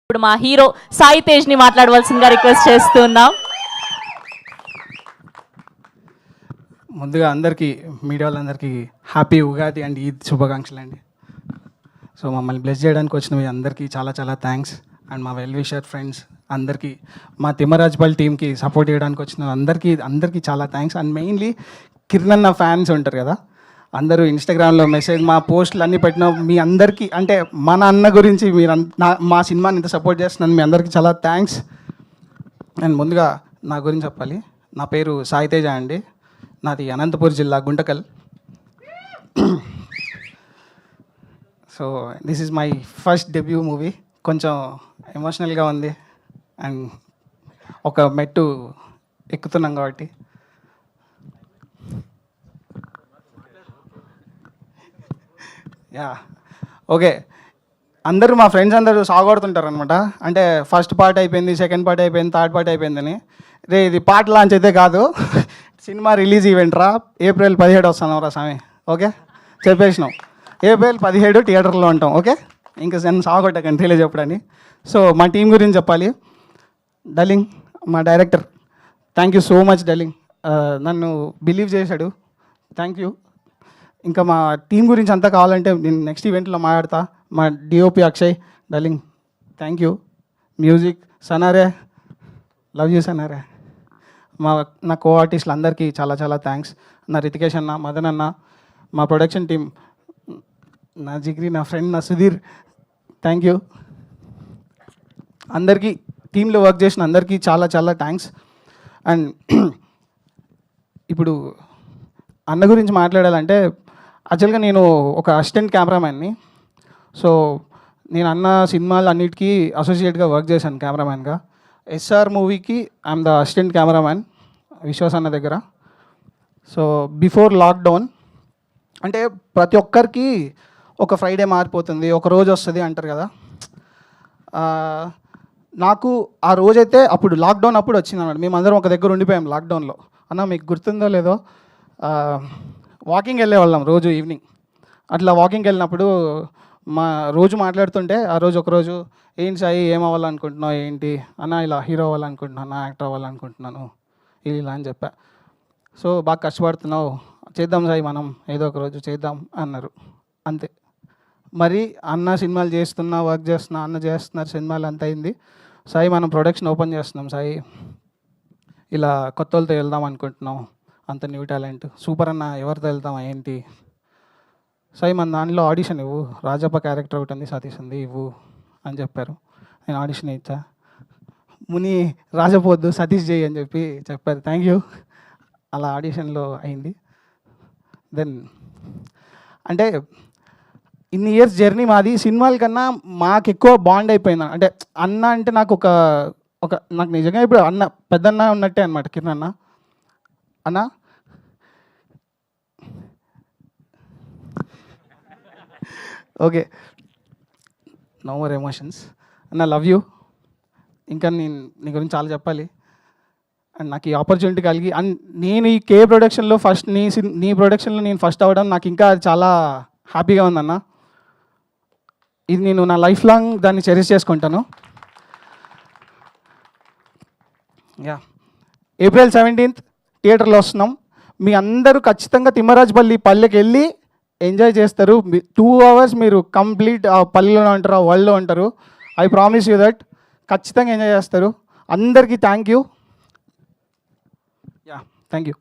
ఇప్పుడు మా హీరో సాయి తేజ్ని మాట్లాడవలసిందిగా రిక్వెస్ట్ చేస్తున్నాం. ముందుగా అందరికీ మీడియా వాళ్ళందరికీ హ్యాపీ ఉగాది అండ్ ఈద్ శుభాకాంక్షలు అండి. సో మమ్మల్ని బ్లెస్ చేయడానికి వచ్చిన మీ అందరికీ చాలా చాలా థ్యాంక్స్. అండ్ మా వెల్ విషర్ ఫ్రెండ్స్ అందరికీ, మా తిమ్మరాజుపల్లి టీంకి సపోర్ట్ చేయడానికి వచ్చిన అందరికీ చాలా థ్యాంక్స్. అండ్ మెయిన్లీ కిరణ్ అన్న ఫ్యాన్స్ ఉంటారు కదా, అందరూ ఇన్స్టాగ్రామ్లో మెసేజ్ మా పోస్టులు అన్నీ పెట్టిన మీ అందరికీ, అంటే మన అన్న గురించి మీరు మా సినిమాని ఇంత సపోర్ట్ చేస్తున్నాను, మీ అందరికీ చాలా థ్యాంక్స్. అండ్ ముందుగా నా గురించి చెప్పాలి. నా పేరు సాయి తేజ అండి. నాది అనంతపూర్ జిల్లా Guntakal. So this is my first debut movie. కొంచెం ఎమోషనల్గా ఉంది అండ్ ఒక మెట్టు ఎక్కుతున్నాం కాబట్టి. యా ఓకే, అందరూ మా ఫ్రెండ్స్ అందరూ సాగొడుతుంటారు అనమాట. అంటే ఫస్ట్ పార్ట్ అయిపోయింది, సెకండ్ పార్ట్ అయిపోయింది, థర్డ్ పార్ట్ అయిపోయిందని. రే ఇది పార్ట్ లాంచ్ అయితే కాదు, సినిమా రిలీజ్ ఈవెంట్ రా, ఏప్రిల్ 17 వస్తున్నాం రా స్వామి. ఓకే చెప్పేసినాం, ఏప్రిల్ 17 థియేటర్లో ఉంటాం. ఓకే, ఇంకా నేను సాగొట్టకండి రిలీజ్ చెప్పడానికి. సో మా టీం గురించి చెప్పాలి. డలింగ్ మా director, thank you so much darling, నన్ను బిలీవ్ చేశాడు, థ్యాంక్ యూ. ఇంకా మా టీం గురించి అంతా కావాలంటే నేను నెక్స్ట్ ఈవెంట్లో మాట్లాడతా. మా DOP Akshay, darling thank you. Music Sanare, love you Sanare. నా కో ఆర్టిస్టులు అందరికీ చాలా చాలా థ్యాంక్స్. నా రితికేష్ అన్న, మదన్ అన్న, మా ప్రొడక్షన్ టీం, నా జిగ్రీ, నా ఫ్రెండ్ నా సుధీర్, థ్యాంక్ యూ. అందరికీ టీంలో వర్క్ చేసిన అందరికీ చాలా చాలా థ్యాంక్స్. అండ్ ఇప్పుడు అన్న గురించి మాట్లాడాలంటే, యాక్చువల్గా నేను ఒక అసిస్టెంట్ కెమెరామ్యాన్ని. సో నేను అన్న సినిమాలు అన్నిటికీ అసోసియేట్గా వర్క్ చేశాను కెమెరామ్యాన్గా. ఎస్ఆర్ మూవీకి I'm the assistant cameraman Vishwas అన్న దగ్గర. సో బిఫోర్ లాక్డౌన్, అంటే ప్రతి ఒక్కరికి ఒక ఫ్రైడే మారిపోతుంది, ఒక రోజు వస్తుంది అంటారు కదా. నాకు ఆ రోజైతే అప్పుడు లాక్డౌన్ అప్పుడు వచ్చింది అన్నమాట. మేమందరం ఒక దగ్గర ఉండిపోయాం లాక్డౌన్లో. అన్న మీకు గుర్తుందో లేదో, వాకింగ్ వెళ్ళేవాళ్ళం రోజు ఈవినింగ్. అట్లా వాకింగ్కి వెళ్ళినప్పుడు మా రోజు మాట్లాడుతుంటే, ఆ రోజు ఒకరోజు ఏంటి సాయి ఏం అవ్వాలనుకుంటున్నావు ఏంటి అన్న, ఇలా హీరో అవ్వాలనుకుంటున్నాను, యాక్టర్ అవ్వాలనుకుంటున్నాను ఇలా అని చెప్పా. సో బాగా కష్టపడుతున్నావు, చేద్దాం సాయి మనం ఏదో ఒక రోజు చేద్దాం అన్నారు. అంతే. మరి అన్న సినిమాలు చేస్తున్నా, వర్క్ చేస్తున్నా, అన్న చేస్తున్నారు సినిమాలు, అంత అయింది. సాయి మనం ప్రొడక్షన్ ఓపెన్ చేస్తున్నాం సాయి, ఇలా కొత్త వాళ్ళతో వెళ్దాం అనుకుంటున్నాం, అంత న్యూ టాలెంట్ సూపర్ అన్న, ఎవరితో వెళ్తాం ఏంటి సాయి, మన దానిలో ఆడిషన్ ఇవ్వు, రాజప్ప క్యారెక్టర్ ఒకటి ఉంది, సతీష్ ఉంది, ఇవ్వు అని చెప్పారు. నేను ఆడిషన్ ఇచ్చా. ముని రాజపోద్దు సతీష్ చేయి అని చెప్పారు. Thank you. అలా ఆడిషన్లో అయింది. దెన్ అంటే ఇన్ని ఇయర్స్ జర్నీ మాది, సినిమాల కన్నా మాకు ఎక్కువ బాండ్ అయిపోయింది. అంటే అన్న అంటే నాకు నాకు నిజంగా ఇప్పుడు అన్న పెద్దన్న ఉన్నట్టే అనమాట. కిరణ్ అన్న, అన్న ఓకే, నో మోర్ ఎమోషన్స్ అన్న, లవ్ యూ. ఇంకా నీ గురించి చాలా చెప్పాలి. అండ్ నాకు ఈ ఆపర్చునిటీ కలిగి, అండ్ నేను ఈ కే ప్రొడక్షన్లో ఫస్ట్ నీ ప్రొడక్షన్లో నేను ఫస్ట్ అవ్వడం నాకు ఇంకా చాలా హ్యాపీగా ఉందన్న. ఇది నేను నా లైఫ్ లాంగ్ దాన్ని చెరిష్ చేసుకుంటాను. యా, ఏప్రిల్ 17 థియేటర్లో వస్తున్నాం. మీ అందరూ ఖచ్చితంగా తిమ్మరాజుపల్లి పల్లెకి వెళ్ళి ఎంజాయ్ చేస్తారు. 2 hours మీరు కంప్లీట్ ఆ పల్లెలో ఉంటారు, ఆ వరల్డ్లో ఉంటారు. I promise you that. ఖచ్చితంగా ఎంజాయ్ చేస్తారు. అందరికీ thank you. Yeah, thank you.